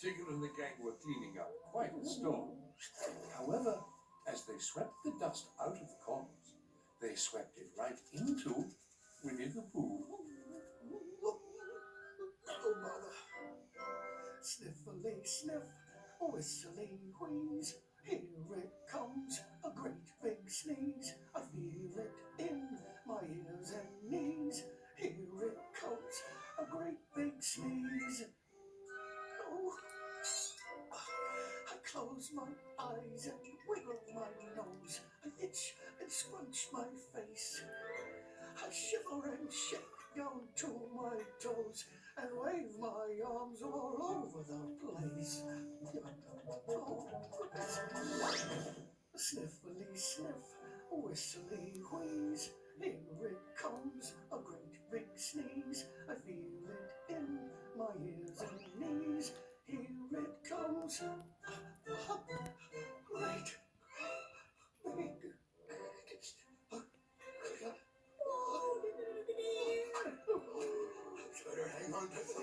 Tigger and the gang were cleaning up quite a storm. However, as they swept the dust out of the corners, they swept it right into Winnie the Pooh. Oh, mother. Sniffly sniff, whistly wheeze. Here it comes, a great big sneeze. I feel it in my ears and knees. Here it comes, a great big sneeze. Oh, I close my eyes and wiggle my nose. I itch and scrunch my face. I shiver and shake down to my toes and wave my arms all over the place. Oh, goodness. Sniffly sniff, whistly wheeze. Here it comes, a great big sneeze. I feel it in my ears and knees. Here it comes, great big. Better hang on to